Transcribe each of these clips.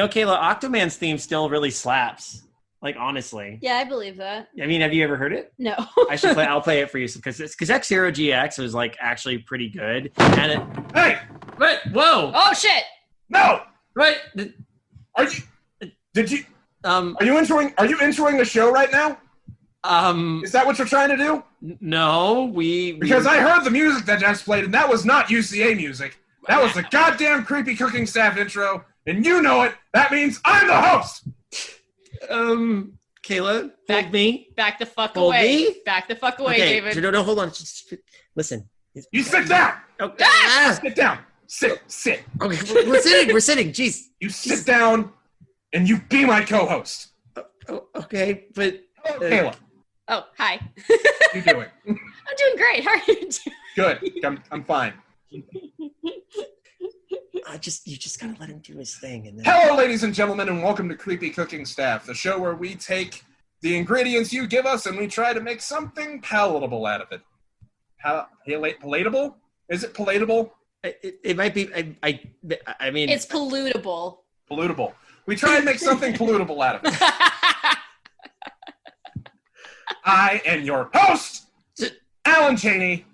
Kaela, Octoman's theme still really slaps. Like, honestly. Yeah, I believe that. I mean, have you ever heard it? No. I'll play it for you because X-Zero GX was like actually pretty good. And Hey! What? Whoa! Oh shit! No! What? Are you Are you introing the show right now? Is that what you're trying to do? No, because I heard the music that just played, and that was not UCA music. That was the goddamn creepy cooking staff intro, and you know it. That means I'm the host. Kaela, back me. Back the fuck Hold away. me? Back the fuck away, Okay, David. no, hold on. Just listen. You sit down. Okay. Sit down. Sit. Okay, we're sitting. We're sitting. Jeez. You sit down, and you be my co-host. Okay, but Kaela. Oh, hi. How you doing? I'm doing great. How are you doing? Good. I'm fine. You just gotta let him do his thing. And then... Hello, ladies and gentlemen, and welcome to Creepy Cooking Staff, the show where we take the ingredients you give us and we try to make something palatable out of it. Palatable? Is it palatable? It might be. I mean, it's pollutable. Pollutable. We try and make something pollutable out of it. I am your host, Alan Cheney.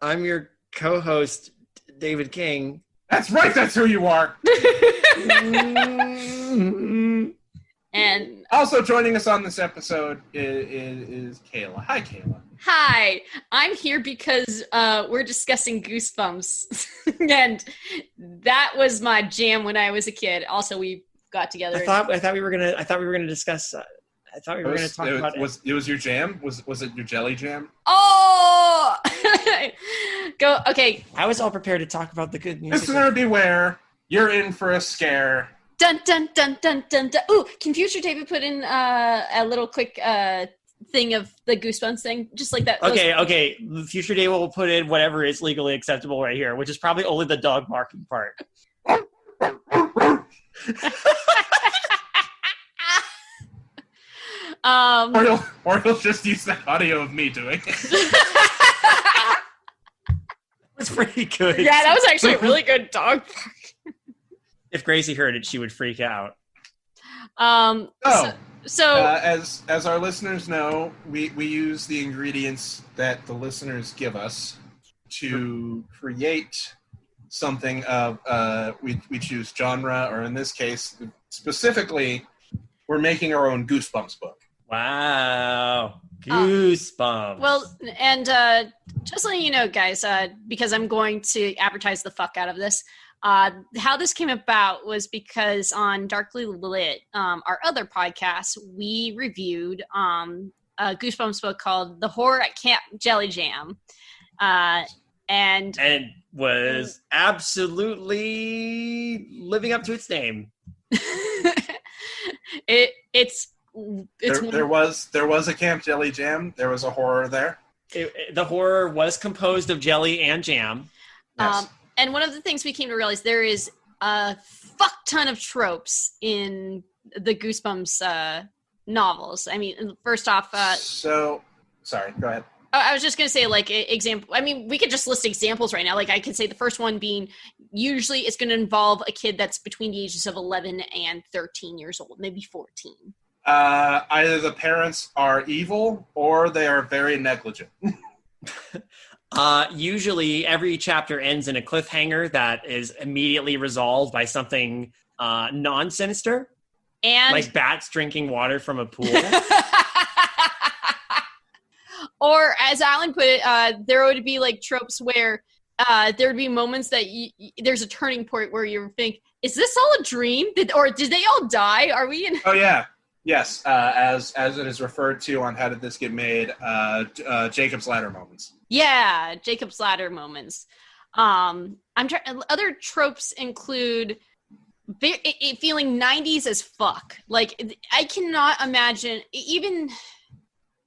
I'm your co-host, David King. That's right, that's who you are. And also joining us on this episode is Kaela. Hi, Kaela. Hi, I'm here because we're discussing Goosebumps, and that was my jam when I was a kid. Also, we got together. I thought we were gonna discuss. I thought we were going to talk about it. It was your jam? Was it your jelly jam? Oh! Go, okay. I was all prepared to talk about the good music. Listener, beware. You're in for a scare. Dun, dun, dun, dun, dun, dun. Ooh, can Future David put in a little quick thing of the Goosebumps thing? Just like that. Okay. Future David will put in whatever is legally acceptable right here, which is probably only the dog barking part. Or he'll just use that audio of me doing it. That's pretty good. Yeah, that was actually a really good dog bark. If Gracie heard it, she would freak out. So as our listeners know, we use the ingredients that the listeners give us to create something of we choose genre, or in this case, specifically, we're making our own Goosebumps book. Wow. Goosebumps. Well, and just letting you know, guys, because I'm going to advertise the fuck out of this, how this came about was because on Darkly Lit, our other podcast, we reviewed a Goosebumps book called The Horror at Camp Jelly Jam. And was absolutely living up to its name. There was a Camp Jelly Jam. There was a horror there. The horror was composed of jelly and jam. Yes. And one of the things we came to realize, there is a fuck ton of tropes in the Goosebumps novels. I mean, first off, sorry, go ahead. I was just going to say, like, example. I mean, we could just list examples right now. Like, I could say the first one being, usually it's going to involve a kid that's between the ages of 11 and 13 years old, maybe 14. Either the parents are evil or they are very negligent. Usually every chapter ends in a cliffhanger that is immediately resolved by something non-sinister. And like bats drinking water from a pool. Or, as Alan put it, there would be like tropes where there would be moments that there's a turning point where you think, is this all a dream? Or did they all die? Are we in... Oh, yeah. Yes, as it is referred to on How Did This Get Made, Jacob's Ladder moments. Yeah, Jacob's Ladder moments. Other tropes include it feeling 90s as fuck. Like, I cannot imagine, even...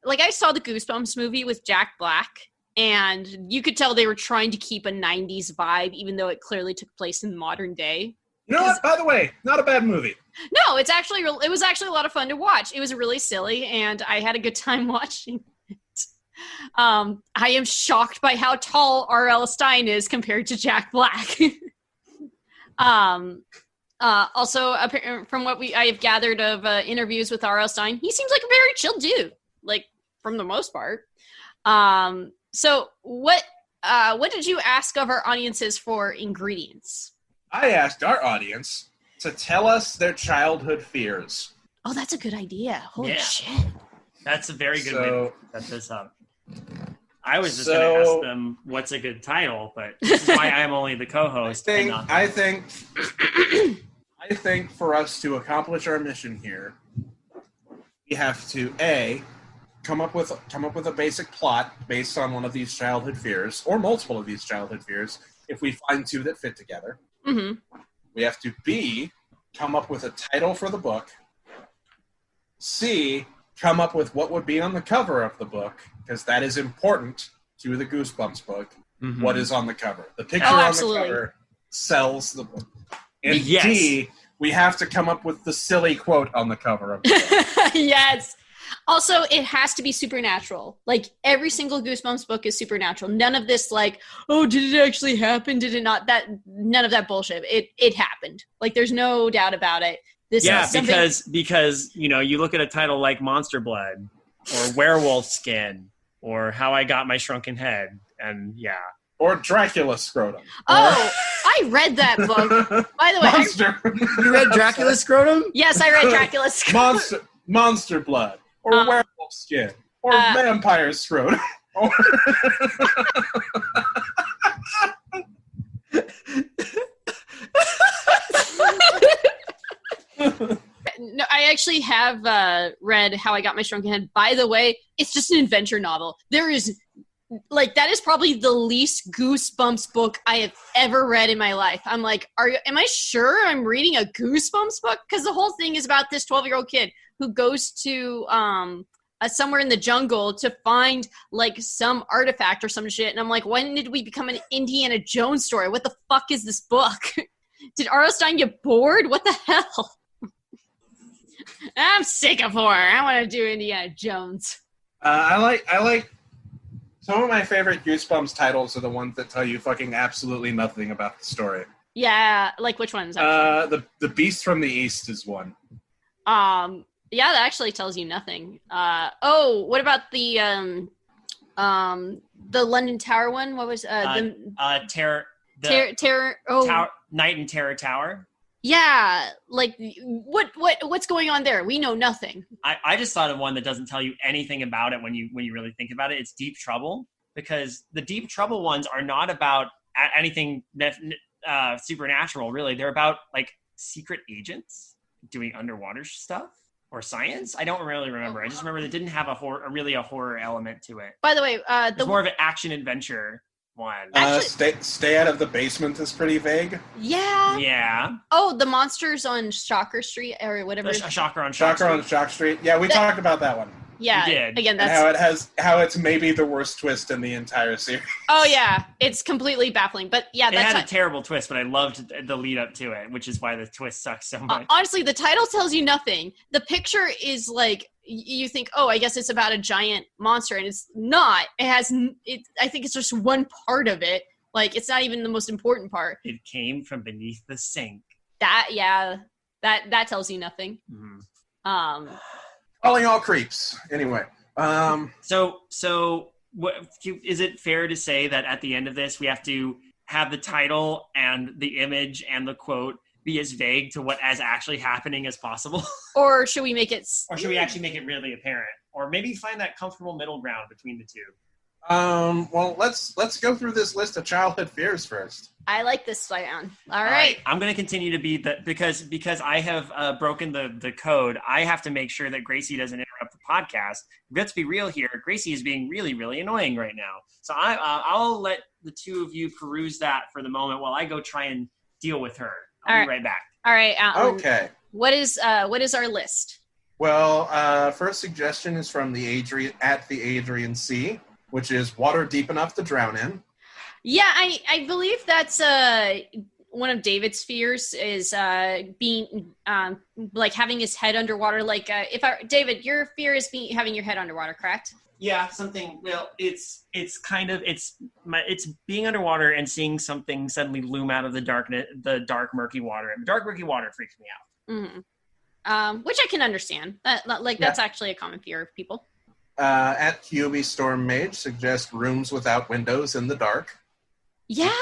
Like, I saw the Goosebumps movie with Jack Black, and you could tell they were trying to keep a 90s vibe, even though it clearly took place in modern day. You know what? By the way, not a bad movie. No, it was actually a lot of fun to watch. It was really silly, and I had a good time watching it. I am shocked by how tall R.L. Stein is compared to Jack Black. Also, from what I have gathered of interviews with R.L. Stine, he seems like a very chill dude, like from the most part. So what did you ask of our audiences for ingredients? I asked our audience to tell us their childhood fears. Oh, that's a good idea. Holy Yeah. shit. That's a very good way to set this up. I was just going to ask them what's a good title, but this is why I'm only the co-host. I think for us to accomplish our mission here, we have to come up with a basic plot based on one of these childhood fears, or multiple of these childhood fears, if we find two that fit together. Mm-hmm. We have to B, come up with a title for the book. C, come up with what would be on the cover of the book, because that is important to the Goosebumps book. Mm-hmm. What is on the cover? The picture on the cover sells the book. And D, we have to come up with the silly quote on the cover of the book. Yes. Also, it has to be supernatural. Like, every single Goosebumps book is supernatural. None of this, like, oh, did it actually happen? Did it not? None of that bullshit. It happened. Like, there's no doubt about it. Because you look at a title like Monster Blood or Werewolf Skin or How I Got My Shrunken Head, and or Dracula Scrotum. Oh, I read that book. By the way, you read Dracula Scrotum? Yes, I read Dracula Scrotum. Monster Blood, or Werewolf Skin, or Vampire Scrotum. No, I actually have read How I Got My Shrunken Head. By the way, it's just an adventure novel. There is, that is probably the least Goosebumps book I have ever read in my life. I'm like, am I sure I'm reading a Goosebumps book? Because the whole thing is about this 12-year-old kid who goes to somewhere in the jungle to find like some artifact or some shit. And I'm like, when did we become an Indiana Jones story? What the fuck is this book? Did R.L. Stine get bored? What the hell? I'm sick of horror. I want to do Indiana Jones. I like some of my favorite Goosebumps titles are the ones that tell you fucking absolutely nothing about the story. Yeah, like which ones? The Beast from the East is one. Yeah, that actually tells you nothing. What about the London Tower one? What was Terror? Night in Terror Tower. Yeah, like what's going on there? We know nothing. I just thought of one that doesn't tell you anything about it when you really think about it. It's Deep Trouble, because the Deep Trouble ones are not about anything supernatural, really. They're about like secret agents doing underwater stuff or science. I don't really remember. I just remember it didn't have a horror element to it. By the way, it's more of an action adventure one. Stay out of the basement is pretty vague. Yeah. Yeah. Oh, the monsters on Shocker Street or whatever. Shocker on Shock Street. Yeah, we talked about that one. Yeah. We did. Again, that's how it's maybe the worst twist in the entire series. Oh yeah, it's completely baffling. But yeah, it had a terrible twist, but I loved the lead up to it, which is why the twist sucks so much. Honestly, the title tells you nothing. The picture is like, you think, oh, I guess it's about a giant monster, and it's not. I think it's just one part of it. Like, it's not even the most important part. It came from beneath the sink. That tells you nothing. Mm-hmm. Calling all creeps. Anyway. So what is it fair to say that at the end of this we have to have the title and the image and the quote be as vague to what is actually happening as possible? Or should we make it... Or should we actually make it really apparent? Or maybe find that comfortable middle ground between the two? Well, let's go through this list of childhood fears first. I like this plan. All right. I'm going to continue to be because I have broken the code. I have to make sure that Gracie doesn't interrupt the podcast. Let's be real here. Gracie is being really, really annoying right now. So I'll let the two of you peruse that for the moment while I go try and deal with her. I'll be right back. All right. Okay. What is our list? Well, first suggestion is from the Adrian C, which is water deep enough to drown in. Yeah, I believe that's one of David's fears is being like having his head underwater. Like David, your fear is having your head underwater, correct? Yeah, something. Well, it's kind of it's being underwater and seeing something suddenly loom out of the darkness, the dark murky water. Dark murky water freaks me out. Which I can understand. That's actually a common fear of people. At Hubie Storm Mage suggests rooms without windows in the dark. Yeah.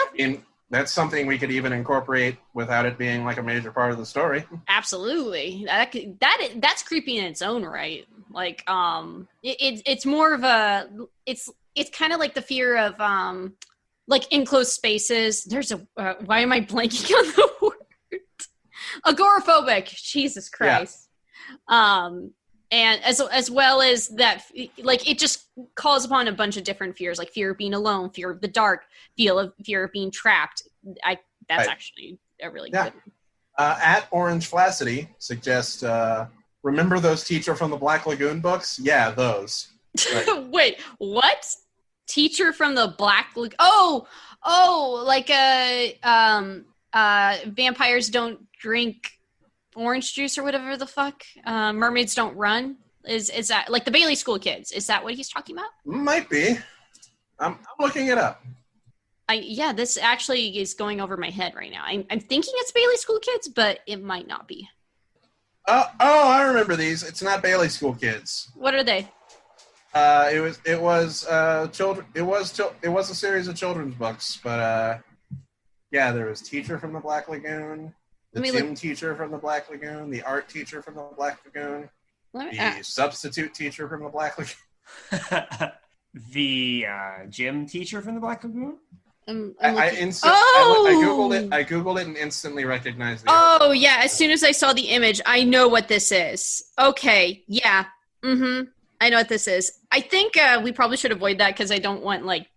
That's something we could even incorporate without it being like a major part of the story. Absolutely. That's creepy in its own right. Like, it's more of a, it's kind of like the fear of, like enclosed spaces. There's why am I blanking on the word? Agoraphobic. Jesus Christ. Yeah. And as well as that, like, it just calls upon a bunch of different fears, like fear of being alone, fear of the dark, fear of being trapped. That's actually a really good one. At Orange Flacity suggests, remember those Teacher from the Black Lagoon books? Yeah, those. Right. Wait, what? Teacher from the Black Lagoon? Oh, like vampires don't drink orange juice or whatever the fuck. Mermaids don't run. Is that like the Bailey School kids? Is that what he's talking about? Might be. I'm looking it up. This actually is going over my head right now. I'm thinking it's Bailey School kids, but it might not be. I remember these. It's not Bailey School kids. What are they? It was children. It was a series of children's books, but there was Teacher from the Black Lagoon. The gym teacher from the Black Lagoon, the art teacher from the Black Lagoon, the substitute teacher from the Black Lagoon. The gym teacher from the Black Lagoon? I Googled it and instantly recognized it. Yeah, as soon as I saw the image, I know what this is. Okay, yeah. I know what this is. I think we probably should avoid that because I don't want we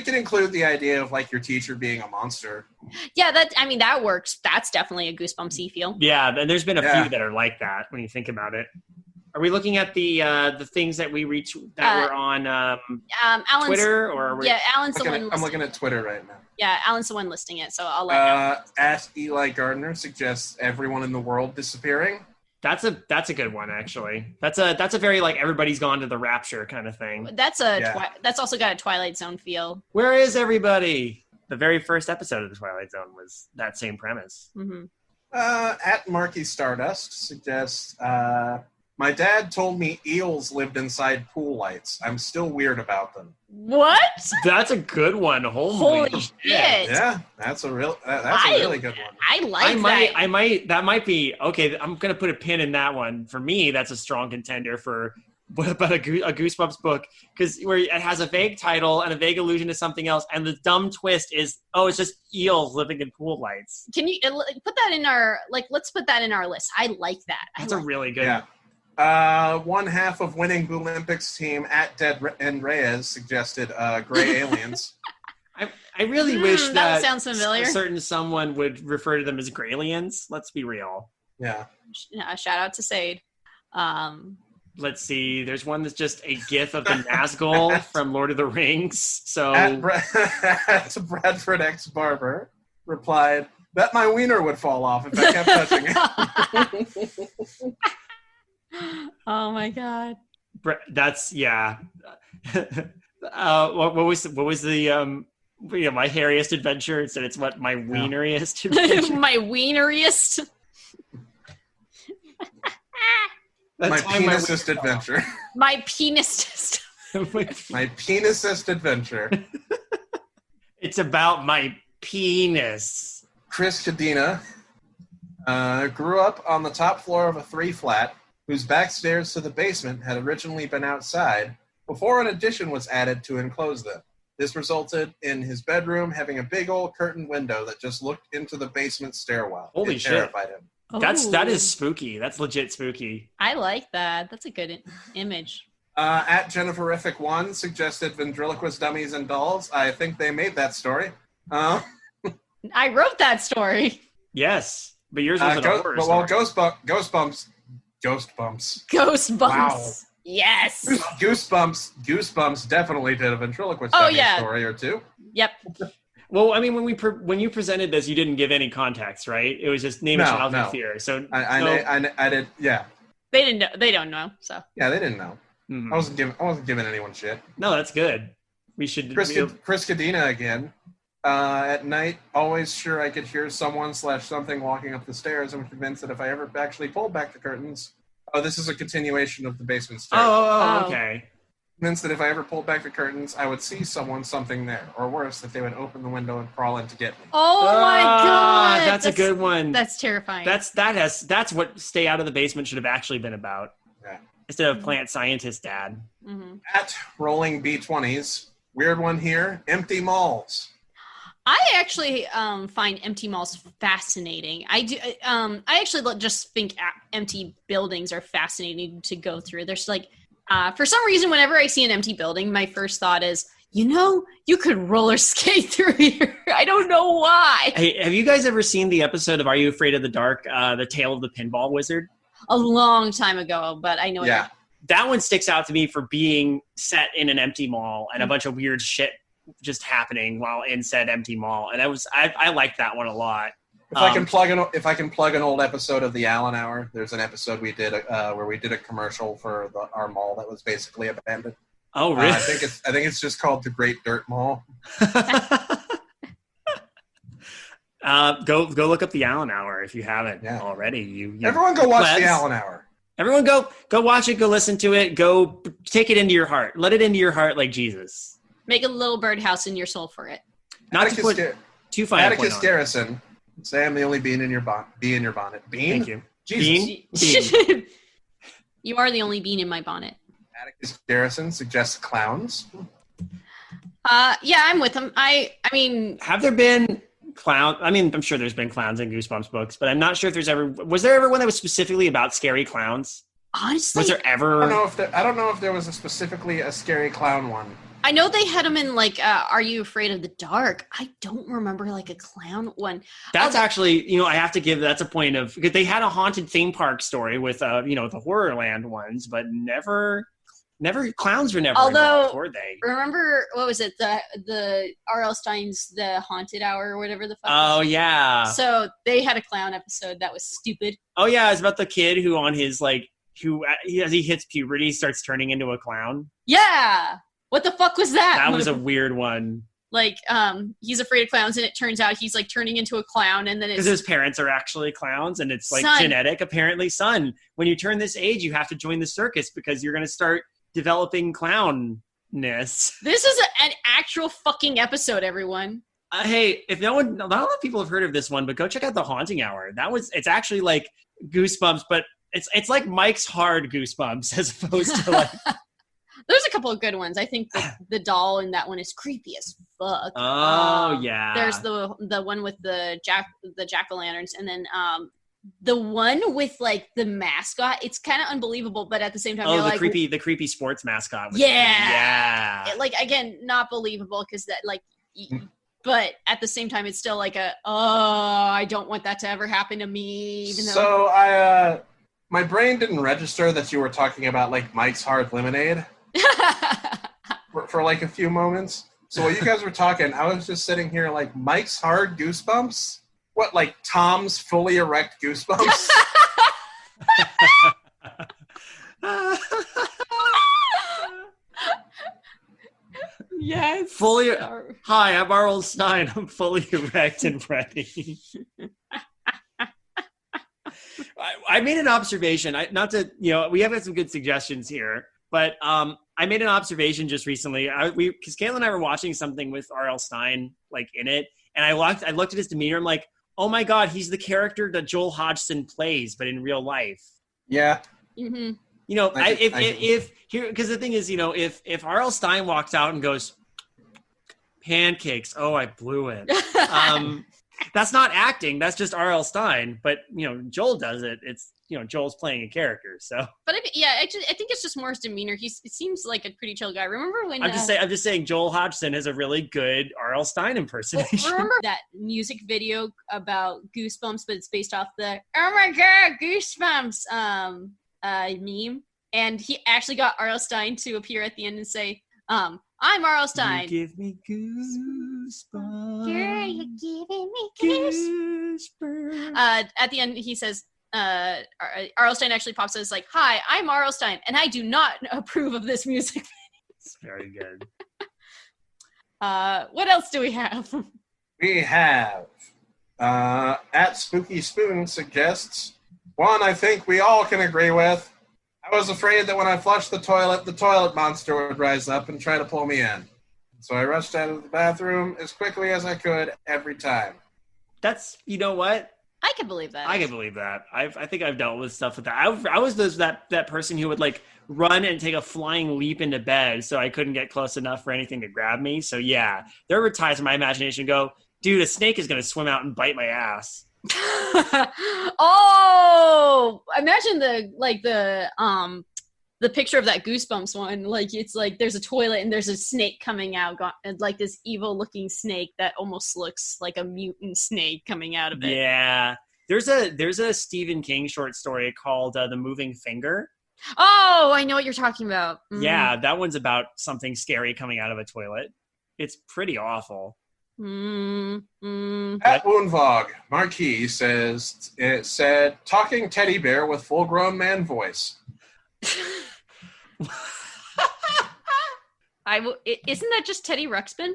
can include the idea of like your teacher being a monster. Yeah, that works. That's definitely a Goosebumpsy feel. Yeah, and there's been a few that are like that when you think about it. Are we looking at the things that we reach that were on Alan's, Twitter or? Alan's the one. I'm looking at Twitter right now. Yeah, Alan's the one listing it, so I'll let Alan. At Eli Gardner suggests everyone in the world disappearing. That's a good one, actually. That's a very like everybody's gone to the rapture kind of thing. That's that's also got a Twilight Zone feel. Where is everybody? The very first episode of the Twilight Zone was that same premise. Mm-hmm. At Marky Stardust suggests, my dad told me eels lived inside pool lights. I'm still weird about them. What? That's a good one. Holy shit! Yeah, that's a really good one. I like that. That might be okay. I'm gonna put a pin in that one. For me, that's a strong contender for about a Goosebumps book because where it has a vague title and a vague allusion to something else, and the dumb twist is it's just eels living in pool lights. Can you put that in our let's put that in our list? I like that. That's a really good. Yeah. One half of winning Olympics team at Dead and Reyes suggested gray aliens. I really wish that sounds familiar. A certain someone would refer to them as Gralians. Let's be real. Yeah. Shout out to Sade. Let's see. There's one that's just a gif of the Nazgul from Lord of the Rings. So at Bradford X Barber replied, "Bet my wiener would fall off if I kept touching it." Oh my god. That's what was the my hairiest adventure? Instead it's what my wieneriest adventure. My wieneriest. My penisist adventure. My penisist. My penisist adventure. It's about my penis. Chris Cadena grew up on the top floor of a 3-flat whose back stairs to the basement had originally been outside before an addition was added to enclose them. This resulted in his bedroom having a big old curtained window that just looked into the basement stairwell. Holy shit. It terrified him. That is spooky. That's legit spooky. I like that. That's a good image. At Jenniferific 1 suggested ventriloquist dummies and dolls. I think they made that story. I wrote that story. Yes, but yours was a horror story. Goosebumps. Wow. Yes. Goosebumps definitely did a ventriloquist story or two. Yep. Well, I mean, when you presented this, you didn't give any context, right? It was just name, childhood fear. So I did. Yeah. They didn't know. They don't know. So yeah, they didn't know. Mhm. I wasn't giving anyone shit. No, that's good. We should. Chris Cadena again. At night, always sure I could hear someone/something walking up the stairs. I'm convinced that if I ever actually pulled back the curtains, this is a continuation of the basement stairs. Oh, okay. Convinced that if I ever pulled back the curtains, I would see something there, or worse, that they would open the window and crawl in to get me. Oh my god, that's a good one. That's terrifying. That's what Stay Out of the Basement should have actually been about. Yeah. Instead of Plant Scientist Dad. Mm-hmm. At Rolling B20s, weird one here, empty malls. I actually find empty malls fascinating. I do. I actually just think empty buildings are fascinating to go through. There's like, for some reason, whenever I see an empty building, my first thought is, you could roller skate through here. I don't know why. Hey, have you guys ever seen the episode of Are You Afraid of the Dark? The Tale of the Pinball Wizard? A long time ago, but I know. Yeah. That one sticks out to me for being set in an empty mall and a bunch of weird shit just happening while in said empty mall, and I liked that one a lot. If I can plug an old episode of the Allen Hour, there's an episode we did where we did a commercial for our mall that was basically abandoned. Oh, really? I think it's just called the Great Dirt Mall. Go look up the Allen Hour if you haven't already. You everyone go watch the Allen Hour. Everyone go watch it. Go listen to it. Go take it into your heart. Let it into your heart like Jesus. Make a little birdhouse in your soul for it. Not Atticus, to put too fine. Atticus Garrison. Say I'm the only bean in your bonnet. Bean? Thank you. Jesus. Bean. You are the only bean in my bonnet. Atticus Garrison suggests clowns. Yeah, I'm with him. I mean, have there been clown? I mean, I'm sure there's been clowns in Goosebumps books, but I'm not sure if was there ever one that was specifically about scary clowns? Honestly, was there ever? I don't know if there was specifically a scary clown one. I know they had them in like Are You Afraid of the Dark? I don't remember like a clown one. That's actually, I have to give that's a point of because they had a haunted theme park story with the Horrorland ones, but never clowns were never involved, were they? Remember what was it? The R.L. Stein's The Haunted Hour or whatever the fuck. Oh yeah. So they had a clown episode that was stupid. Oh yeah, it's about the kid who on his as he hits puberty starts turning into a clown. Yeah. What the fuck was that? That was a weird one. Like, he's afraid of clowns, and it turns out he's like turning into a clown, and then because his parents are actually clowns, and it's like son. Genetic. Apparently, son, when you turn this age, you have to join the circus because you're going to start developing clownness. This is an actual fucking episode, everyone. Hey, if not a lot of people have heard of this one, but go check out The Haunting Hour. It's actually like Goosebumps, but it's like Mike's Hard Goosebumps as opposed to like. There's a couple of good ones. I think the doll in that one is creepy as fuck. Oh yeah. There's the one with the jack-o'-lanterns, and then the one with like the mascot. It's kind of unbelievable, but at the same time, you're like the creepy sports mascot. Yeah. Like again, not believable because that like. But at the same time, it's still like I don't want that to ever happen to me. Even though so my brain didn't register that you were talking about like Mike's Hard Lemonade. for like a few moments. So while you guys were talking, I was just sitting here like, Mike's Hard Goosebumps? What, like Tom's Fully Erect Goosebumps? Yes. Hi, I'm R.L. Stein. I'm fully erect and ready. I made an observation. We have had some good suggestions here, but I made an observation just recently. Because Kaela and I were watching something with R.L. Stein like in it, and I looked at his demeanor. I'm like, oh my god, he's the character that Joel Hodgson plays, but in real life. Yeah. Mm-hmm. Because the thing is, if R.L. Stein walks out and goes, pancakes, oh, I blew it. That's not acting. That's just R.L. Stein. But, Joel does it. It's, Joel's playing a character. So. But I think it's just more his demeanor. It seems like a pretty chill guy. Remember when I'm just saying Joel Hodgson has a really good R.L. Stein impersonation. Remember that music video about Goosebumps, but it's based off the "Oh my God, Goosebumps" meme, and he actually got R.L. Stein to appear at the end and say, "I'm R.L. Stein. You give me goosebumps. Girl, you're giving me goosebumps." At the end, he says, Arlstein actually pops up as like, "Hi, I'm Arlstein, and I do not approve of this music." It's very good. What else do we have? We have at Spooky Spoon suggests one I think we all can agree with. I was afraid that when I flushed the toilet monster would rise up and try to pull me in. So I rushed out of the bathroom as quickly as I could every time. That's, you know what? I can believe that. I can believe that. I think I've dealt with stuff with that. I was that person who would like run and take a flying leap into bed so I couldn't get close enough for anything to grab me. So yeah, there were times in my imagination go, dude, a snake is going to swim out and bite my ass. Oh, imagine the picture of that Goosebumps one. Like, it's like there's a toilet and there's a snake coming out, and like this evil looking snake that almost looks like a mutant snake coming out of it. Yeah. There's a Stephen King short story called The Moving Finger. Oh, I know what you're talking about. Yeah, that one's about something scary coming out of a toilet. It's pretty awful. At Woonvog, Marquis said, talking teddy bear with full-grown man voice. Isn't that just Teddy Ruxpin?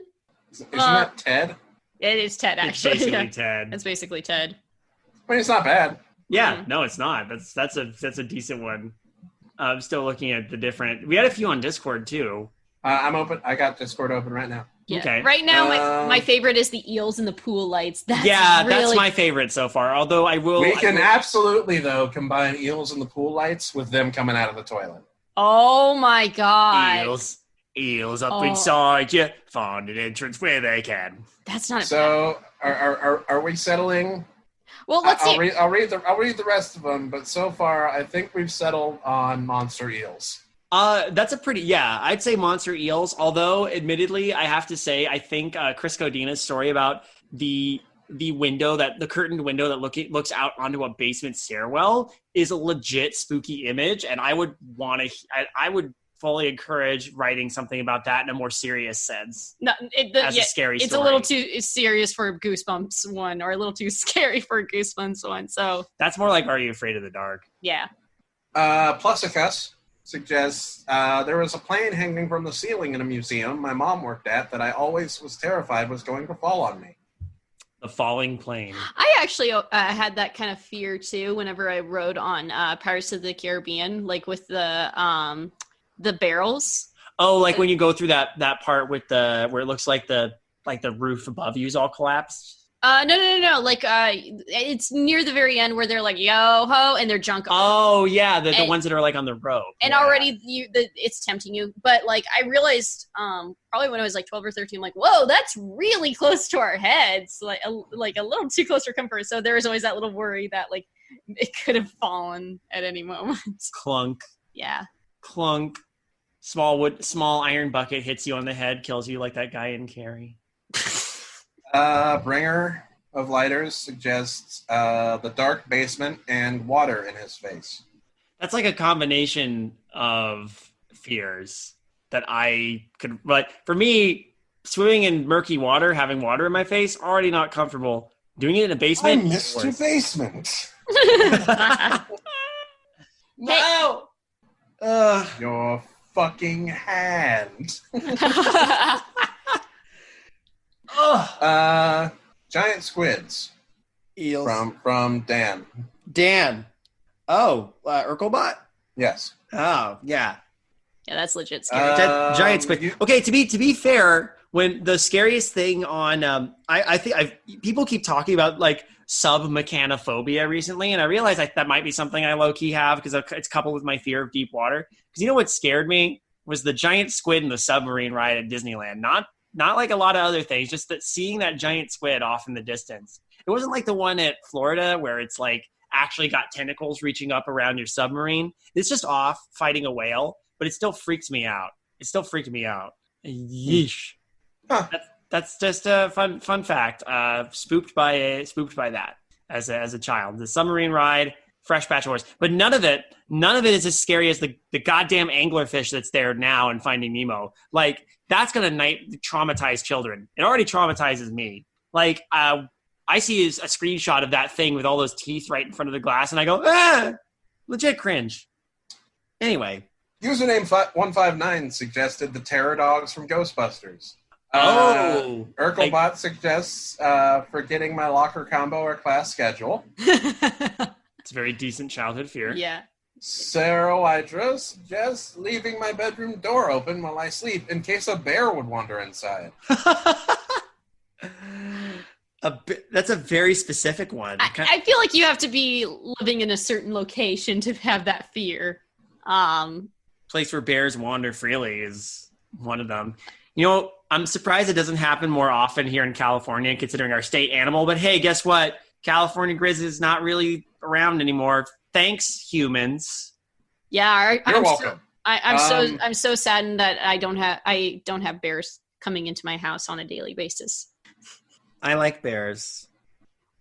Isn't that Ted? It is Ted, actually. It's basically Ted. It's basically Ted. I mean, it's not bad. Yeah, no, it's not. That's a decent one. I'm still looking at the different. We had a few on Discord too. I'm open. I got Discord open right now. Yeah. Okay. Right now, my favorite is the eels in the pool lights. That's my favorite so far. Although we can absolutely though combine eels in the pool lights with them coming out of the toilet. Oh my god! Eels up inside you, find an entrance where they can. That's not. So are we settling? Well, let's see. I'll read the rest of them, but so far I think we've settled on monster eels. That's I'd say monster eels, although admittedly, I have to say, I think Chris Codina's story about the curtained window that looks out onto a basement stairwell is a legit spooky image, and I would fully encourage writing something about that in a more serious sense. No, a scary story. It's a little too serious for a Goosebumps one, or a little too scary for a Goosebumps one, so... That's more like Are You Afraid of the Dark? Yeah. Plusicus suggests, there was a plane hanging from the ceiling in a museum my mom worked at that I always was terrified was going to fall on me. The falling plane. I actually had that kind of fear too whenever I rode on Pirates of the Caribbean, like with the barrels. Oh, like when you go through that part with where it looks like the roof above you is all collapsed. No. Like, it's near the very end where they're like, yo ho, and they're junk. Oh yeah, the ones that are like on the rope. And already it's tempting you. But like, I realized, probably when I was like 12 or 13, I'm like, whoa, that's really close to our heads, like a little too close for comfort. So there was always that little worry that like it could have fallen at any moment. Clunk. Yeah. Clunk. Small iron bucket hits you on the head, kills you like that guy in Carrie. Bringer of Lighters suggests the dark basement and water in his face. That's like a combination of fears that I could... But for me, swimming in murky water, having water in my face, already not comfortable. Doing it in a basement... I missed your basement. No! Your fucking hand. Giant squids. Eels. From Dan. Dan. Oh, Urkelbot? Yes. Oh, yeah. Yeah, that's legit scary. Giant squid. Okay, to be fair, when the scariest thing on I think people keep talking about like submechanophobia recently, and I realized that might be something I low-key have because it's coupled with my fear of deep water. Because you know what scared me was the giant squid in the submarine ride at Disneyland. Not like a lot of other things, just that seeing that giant squid off in the distance. It wasn't like the one at Florida where it's like actually got tentacles reaching up around your submarine. It's just off fighting a whale, but it still freaks me out. It still freaked me out. Yeesh. Huh. That's just a fun fact. Spooked by that as a child. The submarine ride, fresh patch of horse, but none of it is as scary as the goddamn anglerfish that's there now in Finding Nemo. Like that's gonna traumatize children. It already traumatizes me. Like I see a screenshot of that thing with all those teeth right in front of the glass, and I go, legit cringe. Anyway. Username 159 suggested the Terror Dogs from Ghostbusters. Urkelbot suggests forgetting my locker combo or class schedule. It's a very decent childhood fear. Yeah. Sarah Wydra suggests leaving my bedroom door open while I sleep in case a bear would wander inside. That's a very specific one. I feel like you have to be living in a certain location to have that fear. Place where bears wander freely is one of them. You know, I'm surprised it doesn't happen more often here in California, considering our state animal. But hey, guess what? California grizzly is not really around anymore. Thanks, humans. Yeah, You're welcome. I'm so saddened that I don't have bears coming into my house on a daily basis. I like bears.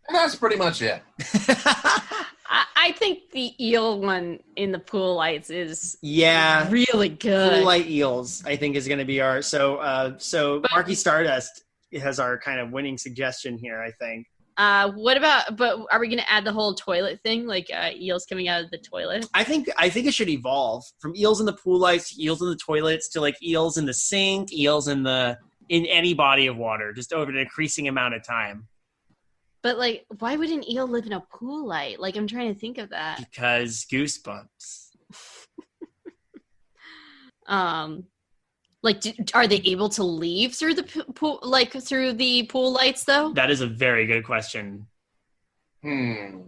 And that's pretty much it. I think the eel one in the pool lights is really good. Pool light eels, I think, is going to be our Marky Stardust has our kind of winning suggestion here, I think. But are we going to add the whole toilet thing, like eels coming out of the toilet? I think it should evolve from eels in the pool lights to eels in the toilets to like eels in the sink, eels in any body of water, just over an increasing amount of time. But like, why would an eel live in a pool light? Like, I'm trying to think of that. Because Goosebumps. Like, are they able to leave through the pool, like through the pool lights, though? That is a very good question. Well,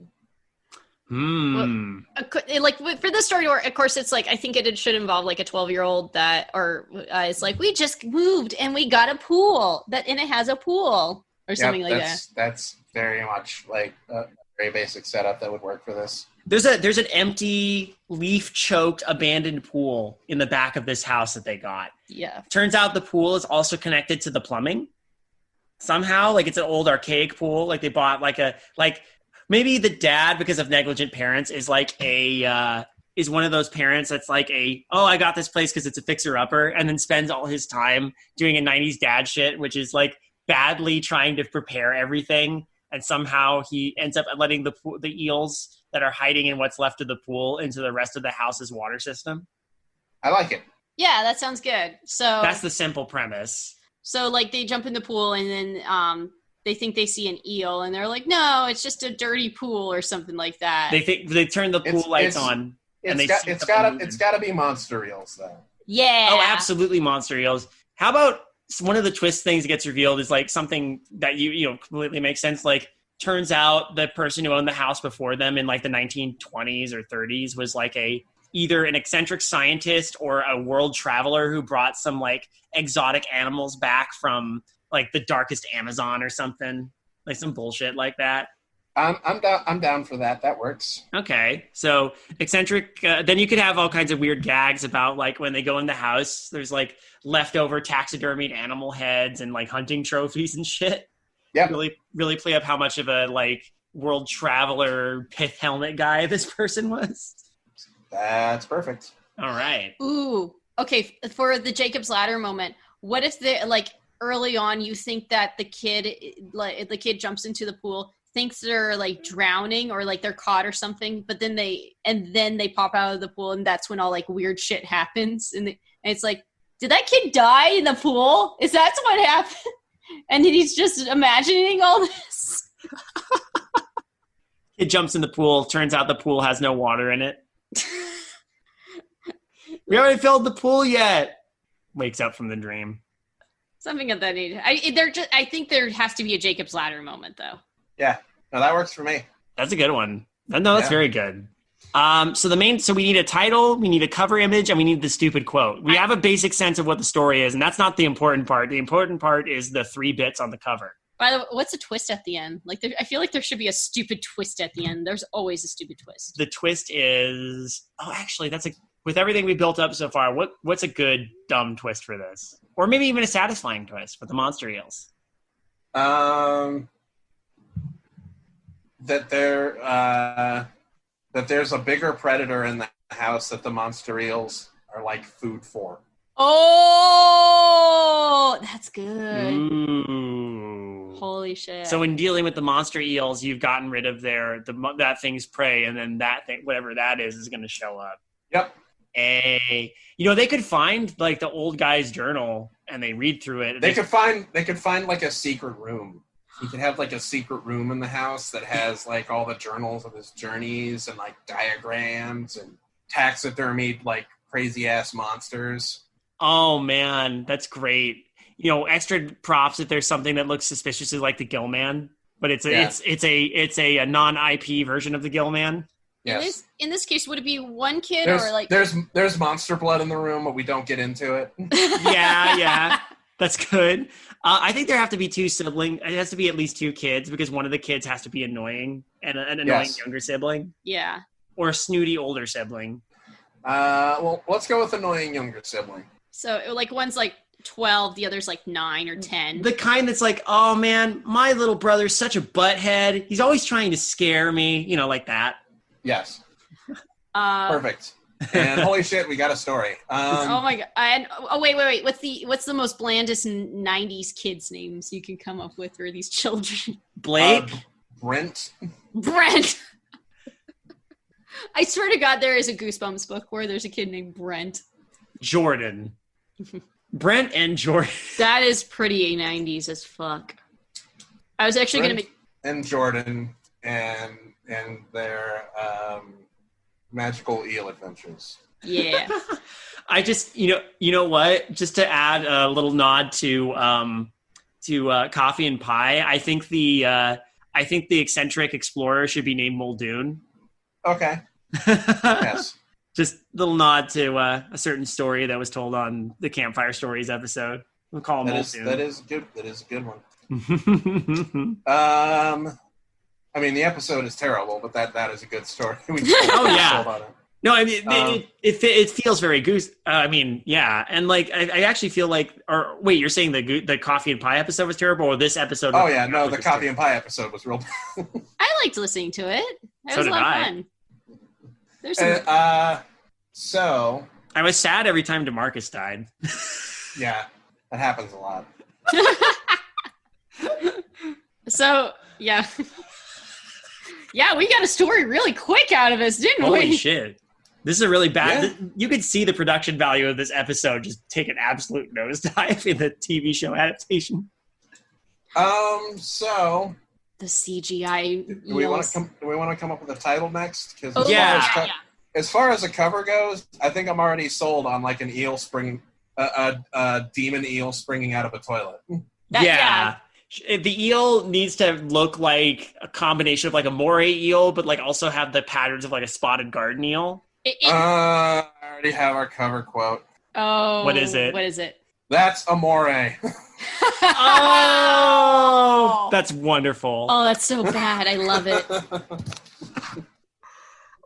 like for this story, or of course, it's like I think it should involve like a 12-year-old it's like we just moved and we got a pool and it has a pool or something like that. That's very much like a very basic setup that would work for this. There's an empty, leaf-choked, abandoned pool in the back of this house that they got. Yeah. Turns out the pool is also connected to the plumbing. Somehow, like it's an old archaic pool. Like they bought maybe the dad, because of negligent parents, is like is one of those parents that's like I got this place because it's a fixer-upper, and then spends all his time doing a 90s dad shit, which is like badly trying to prepare everything. And somehow he ends up letting the eels that are hiding in what's left of the pool into the rest of the house's water system. I like it. Yeah, that sounds good. So that's the simple premise. So like they jump in the pool and then they think they see an eel and they're like, no, it's just a dirty pool or something like that. They turn the pool lights on and it's gotta be monster eels though. Yeah. Oh, absolutely, monster eels. How about one of the twist things that gets revealed is like something that you know completely makes sense. Like, turns out the person who owned the house before them in like the 1920s or 30s was like either an eccentric scientist or a world traveler who brought some like exotic animals back from like the darkest Amazon or something, like some bullshit like that. I'm down for that. That works. Okay, so eccentric. Then you could have all kinds of weird gags about like when they go in the house. There's like leftover taxidermied animal heads and like hunting trophies and shit. Yeah, really play up how much of a like world traveler pith helmet guy this person was. That's perfect. All right. Ooh, okay. For the Jacob's Ladder moment, what if they like early on you think that the kid jumps into the pool, thinks they're like drowning or like they're caught or something, but then they pop out of the pool and that's when all like weird shit happens and it's like, did that kid die in the pool? Is that what happened? And then he's just imagining all this. Kid jumps in the pool. Turns out the pool has no water in it. We haven't filled the pool yet. Wakes up from the dream. Something of that nature. I think there has to be a Jacob's Ladder moment though. Yeah, no, that works for me. That's a good one. No, that's very good. So we need a title, we need a cover image, and we need the stupid quote. We have a basic sense of what the story is, and that's not the important part. The important part is the 3 bits on the cover. By the way, what's a twist at the end? Like, I feel like there should be a stupid twist at the end. There's always a stupid twist. The twist is, actually, with everything we built up so far, what's a good dumb twist for this? Or maybe even a satisfying twist with the monster eels. That there's a bigger predator in the house that the monster eels are like food for. Oh, that's good. Ooh. Holy shit. So in dealing with the monster eels, you've gotten rid of that thing's prey, and then that thing, whatever that is going to show up. Yep. They could find like the old guy's journal and they read through it. They could find like a secret room. He could have like a secret room in the house that has like all the journals of his journeys and like diagrams and taxidermied like crazy ass monsters. Oh man, that's great. Extra props if there's something that looks suspiciously like the Gill Man, but it's a non-IP version of the Gill Man. Yes. In this case, would it be one kid there's, or like? There's monster blood in the room, but we don't get into it. Yeah, that's good. I think there have to be two siblings. It has to be at least two kids because one of the kids has to be annoying and an annoying younger sibling. Yeah. Or a snooty older sibling. Well, let's go with annoying younger sibling. So like one's like 12, the other's like 9 or 10. The kind that's like, oh man, my little brother's such a butthead. He's always trying to scare me, like that. Yes. Perfect. And holy shit, we got a story. Oh my god! And wait. What's the most blandest '90s kids' names you can come up with for these children? Blake, Brent. I swear to God, there is a Goosebumps book where there's a kid named Brent. Jordan. Brent and Jordan. That is pretty '90s as fuck. I was actually going to make and Jordan and their magical eel adventures. Yeah. I just, you know what? Just to add a little nod to Coffee and Pie, I think the eccentric explorer should be named Muldoon. Okay. Yes. Just a little nod to a certain story that was told on the Campfire Stories episode. We'll call him Muldoon. That is good. That is a good one. I mean, the episode is terrible, but that is a good story. Oh yeah. No, I mean it feels very goose. Yeah, and like I actually feel like. Or wait, you're saying the Coffee and Pie episode was terrible, or this episode? Oh yeah, no, the Coffee and Pie episode was real. I liked listening to it. It was a lot of fun. There's some. So I was sad every time DeMarcus died. Yeah, that happens a lot. So yeah. Yeah, we got a story really quick out of this, didn't we? Holy shit. This is a really bad... Yeah. You could see the production value of this episode just take an absolute nosedive in the TV show adaptation. So... The CGI... Do we want to come up with a title next? Because as far as the cover goes, I think I'm already sold on like an eel springing... a demon eel springing out of a toilet. Yeah. The eel needs to look like a combination of like a moray eel, but like also have the patterns of like a spotted garden eel. I already have our cover quote. Oh. What is it? That's a moray. Oh, that's wonderful. Oh, that's so bad. I love it.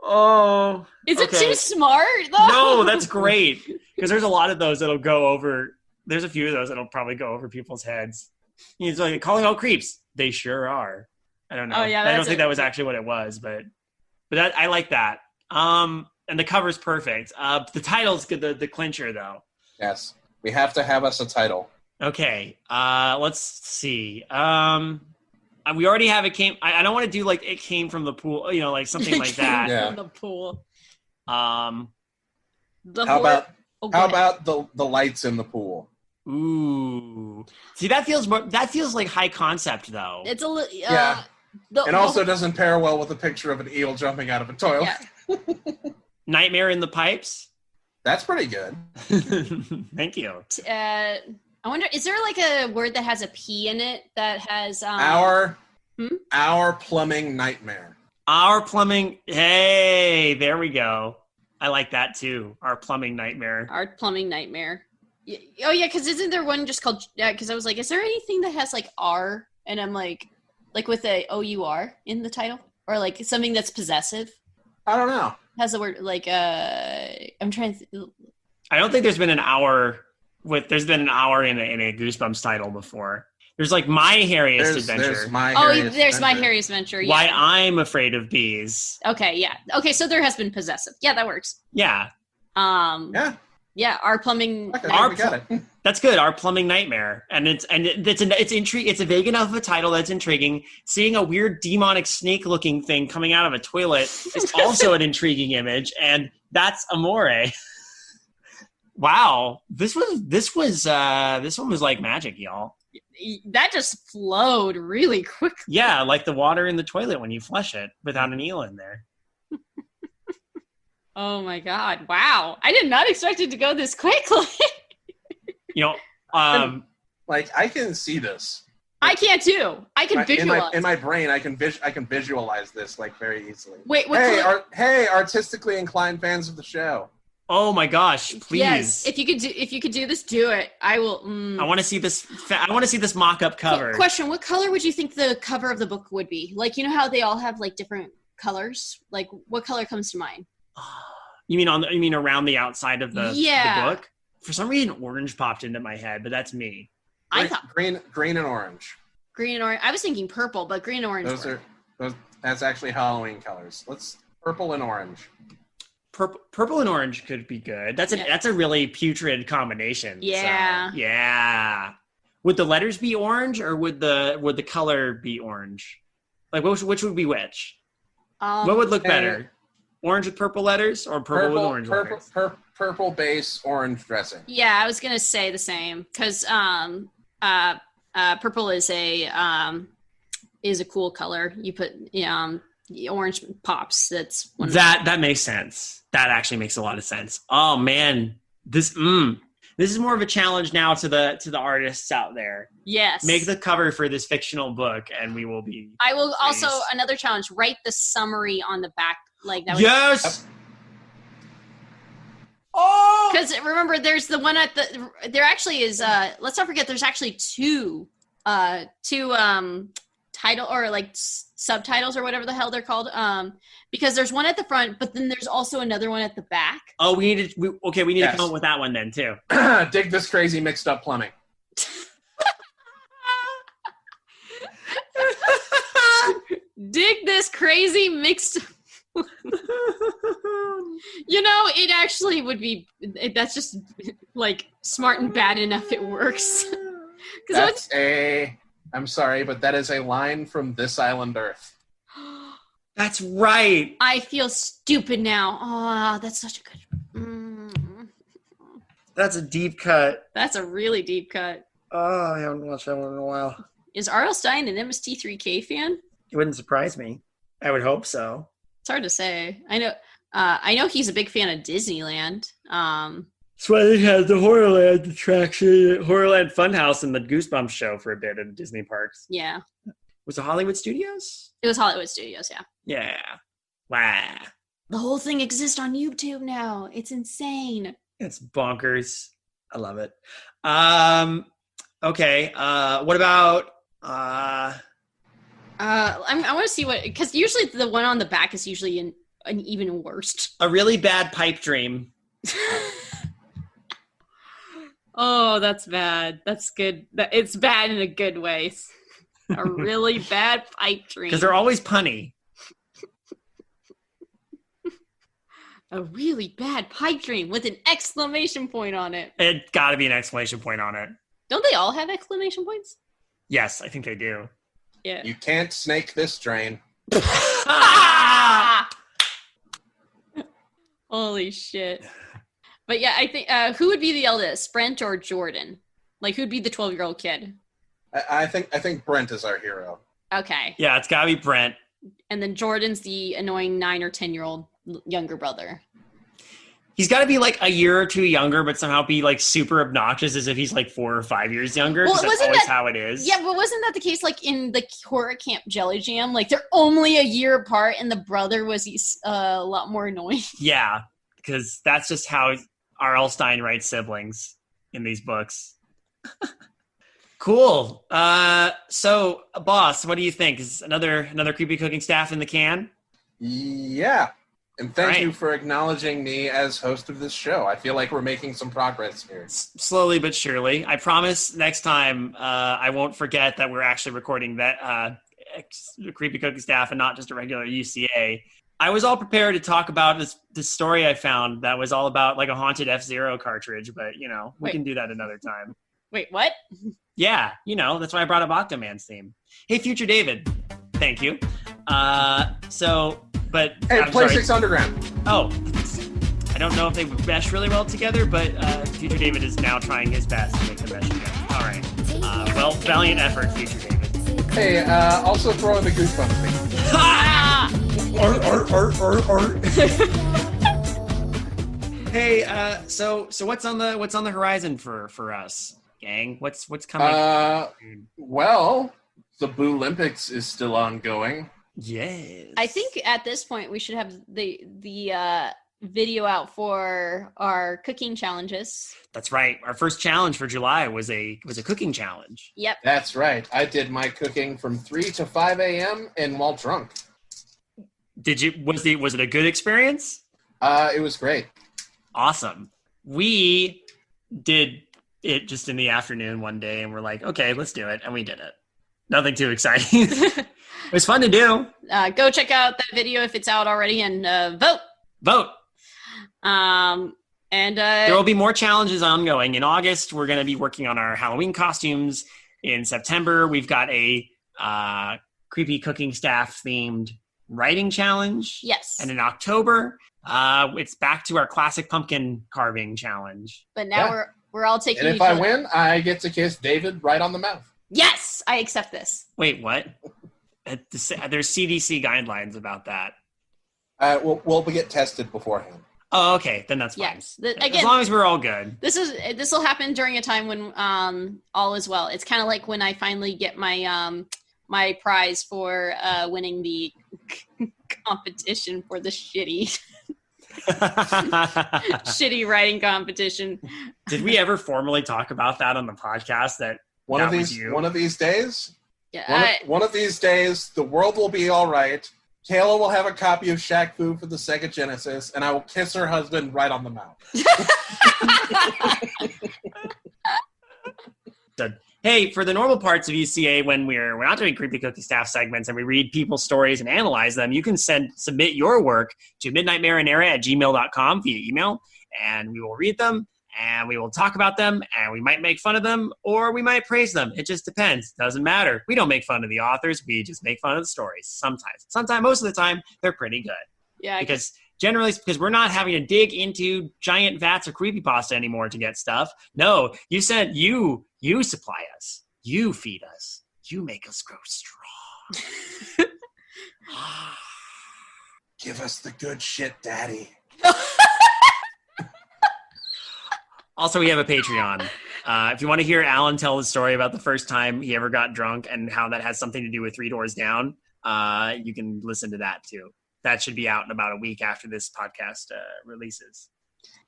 Oh. Is it too smart, though? No, that's great. Because there's a lot of those that'll go over. There's a few of those that'll probably go over people's heads. He's like, calling all creeps. They sure are. I don't know. Oh, yeah, I don't think that was actually what it was, but that, I like that. And the cover's perfect. The title's good, the clincher, though. Yes. We have to have us a title. Okay. Let's see. We already have it came. I don't want to do like it came from the pool, like something like that. Yeah. From the pool. How about the lights in the pool? Ooh. See, that feels like high concept though. It's a yeah. It also doesn't pair well with a picture of an eel jumping out of a toilet. Yeah. Nightmare in the Pipes. That's pretty good. Thank you. I wonder, is there like a word that has a P in it that has our plumbing nightmare. Our plumbing. Hey, there we go. I like that too. Our plumbing nightmare. Our plumbing nightmare. Oh yeah, because isn't there one just called? Yeah, because I was like, is there anything that has like R? And I'm like with a OUR in the title, or like something that's possessive. I don't know. Has the word like I'm trying to. I don't think there's been an hour There's been an hour in a Goosebumps title before. There's like My Hairiest Adventure. There's My Hairiest Adventure. Yeah. Why I'm Afraid of Bees. Okay, yeah. Okay, so there has been possessive. Yeah, that works. Yeah. Yeah. Yeah, our plumbing. Okay, we got it. That's good. Our plumbing nightmare, and it's It's a vague enough of a title that's intriguing. Seeing a weird demonic snake-looking thing coming out of a toilet is also an intriguing image, and that's Amore. Wow, this one was like magic, y'all. That just flowed really quickly. Yeah, like the water in the toilet when you flush it without an eel in there. Oh my god! Wow, I did not expect it to go this quickly. You know, like I can see this. I can too. I can visualize. In my brain, I can visualize this like very easily. Wait, hey, artistically inclined fans of the show. oh my gosh, please. Yes, if you could do this, do it. I will. I want to see this. I want to see this mock-up cover. Question: what color would you think the cover of the book would be? Like, you know how they all have like different colors. Like, what color comes to mind? You mean around the outside of the book? For some reason, orange popped into my head, but that's me. I thought green and orange. Green and orange. I was thinking purple, but green and orange. That's actually Halloween colors. Let's purple and orange. Purple and orange could be good. That's a really putrid combination. Yeah. So, yeah. Would the letters be orange, or would the color be orange? Like which would be which? What would look better? Orange with purple letters, or purple with orange letters? Purple base, orange dressing. Yeah, I was gonna say the same because purple is a cool color. You put the orange pops. That's one that makes sense. That actually makes a lot of sense. Oh man, this is more of a challenge now to the artists out there. Yes, make the cover for this fictional book, and we will be. I will also another challenge. Write the summary on the back, like that. Yes. Oh, because remember, there's the one at the. There actually is. Let's not forget. There's actually two title or like subtitles or whatever the hell they're called. Because there's one at the front, but then there's also another one at the back. Oh, we need to come up with that one then too. Dig this crazy mixed up plumbing. Dig this crazy mixed. It actually would be. That's just like smart and bad enough. It works. I'm sorry, but that is a line from This Island Earth. That's right. I feel stupid now. Oh, that's such a good. That's a deep cut. That's a really deep cut. Oh, I haven't watched that one in a while. Is R.L. Stine an MST3K fan? It wouldn't surprise me. I would hope so. It's hard to say. I know he's a big fan of Disneyland. That's why they had the Horrorland attraction, Horrorland Funhouse, and the Goosebumps show for a bit in Disney parks. Yeah. Was it Hollywood Studios? It was Hollywood Studios, yeah. Yeah. Wow. The whole thing exists on YouTube now. It's insane. It's bonkers. I love it. Okay. What about... I want to see because usually the one on the back is usually an even worst. A really bad pipe dream. Oh, that's bad. That's good. It's bad in a good way. A really bad pipe dream. Because they're always punny. A really bad pipe dream with an exclamation point on it. It got to be an exclamation point on it. Don't they all have exclamation points? Yes, I think they do. Yeah. You can't snake this drain. Holy shit. But yeah, I think who would be the eldest, Brent or Jordan? Like, who'd be the 12-year-old kid? I think Brent is our hero. Okay. Yeah, it's got to be Brent. And then Jordan's the annoying 9 or 10-year-old younger brother. He's got to be like a year or two younger, but somehow be like super obnoxious as if he's like 4 or 5 years younger. Well, that's always how it is. Yeah, but wasn't that the case like in the horror camp Jelly Jam? Like they're only a year apart, and the brother was a lot more annoying. Yeah, because that's just how R.L. Stine writes siblings in these books. Cool. So, boss, what do you think? Is another creepy cooking staff in the can? Yeah. And thank you for acknowledging me as host of this show. I feel like we're making some progress here. Slowly but surely. I promise next time I won't forget that we're actually recording that creepy cooking staff and not just a regular UCA. I was all prepared to talk about this story I found that was all about like a haunted F-Zero cartridge, but we can do that another time. Wait, what? Yeah, that's why I brought up Octoman's theme. Hey, Future David, thank you. But Hey, I'm play sorry. 6 Underground. Oh, I don't know if they mesh really well together, but Future David is now trying his best to make them mesh together. All right. Well, valiant effort, Future David. Hey, also throw in the Goosebumps thing. Ah! Hey, so what's on the horizon for us, gang? What's coming? Well, the Boo Olympics is still ongoing. Yes. I think at this point we should have the video out for our cooking challenges. That's right. Our first challenge for July was a cooking challenge. Yep. That's right. I did my cooking from 3 to 5 a.m. and while drunk. Was it a good experience? It was great. Awesome. We did it just in the afternoon one day, and we're like, okay, let's do it, and we did it. Nothing too exciting. It was fun to do. Go check out that video if it's out already, and vote. There will be more challenges ongoing. In August, we're going to be working on our Halloween costumes. In September, we've got a creepy cooking staff themed writing challenge. Yes. And in October, it's back to our classic pumpkin carving challenge. But now we're all taking. And if I win, I get to kiss David right on the mouth. Yes, I accept this. Wait, what? There's CDC guidelines about that. We'll get tested beforehand. Oh, okay. Then that's fine. Yes. As long as we're all good. This will happen during a time when all is well. It's kind of like when I finally get my my prize for winning the competition for the shitty writing competition. Did we ever formally talk about that on the podcast? One of these days, yeah, one of these days, the world will be all right. Kaela will have a copy of Shaq Fu for the Sega Genesis, and I will kiss her husband right on the mouth. Hey, for the normal parts of UCA, when we're not doing creepy cookie staff segments and we read people's stories and analyze them, you can submit your work to midnightmarinara@gmail.com via email, and we will read them and we will talk about them, and we might make fun of them or we might praise them. It just depends. Doesn't matter. We don't make fun of the authors. We just make fun of the stories. Sometimes, most of the time, they're pretty good. Yeah, because we're not having to dig into giant vats of creepypasta anymore to get stuff. No, you said you supply us. You feed us. You make us grow strong. Give us the good shit, Daddy. Also, we have a Patreon. If you want to hear Alan tell the story about the first time he ever got drunk and how that has something to do with Three Doors Down, you can listen to that too. That should be out in about a week after this podcast releases.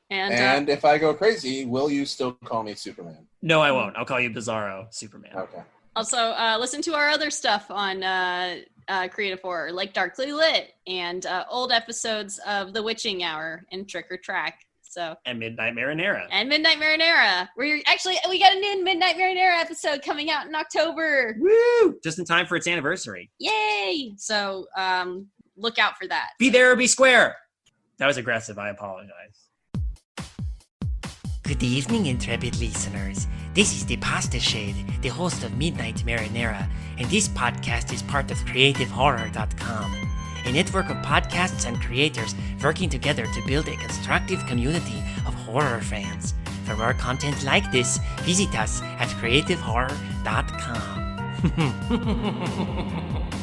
And if I go crazy, will you still call me Superman? No, I won't. I'll call you Bizarro Superman. Okay. Also, listen to our other stuff on Creative Horror, like Darkly Lit and old episodes of The Witching Hour and Trick or Track. And Midnight Marinara. We got a new Midnight Marinara episode coming out in October. Woo! Just in time for its anniversary. Yay! So look out for that. Be there or be square. That was aggressive. I apologize. Good evening, intrepid listeners. This is the Pasta Shade, the host of Midnight Marinara, and this podcast is part of CreativeHorror.com, a network of podcasts and creators working together to build a constructive community of horror fans. For more content like this, visit us at CreativeHorror.com.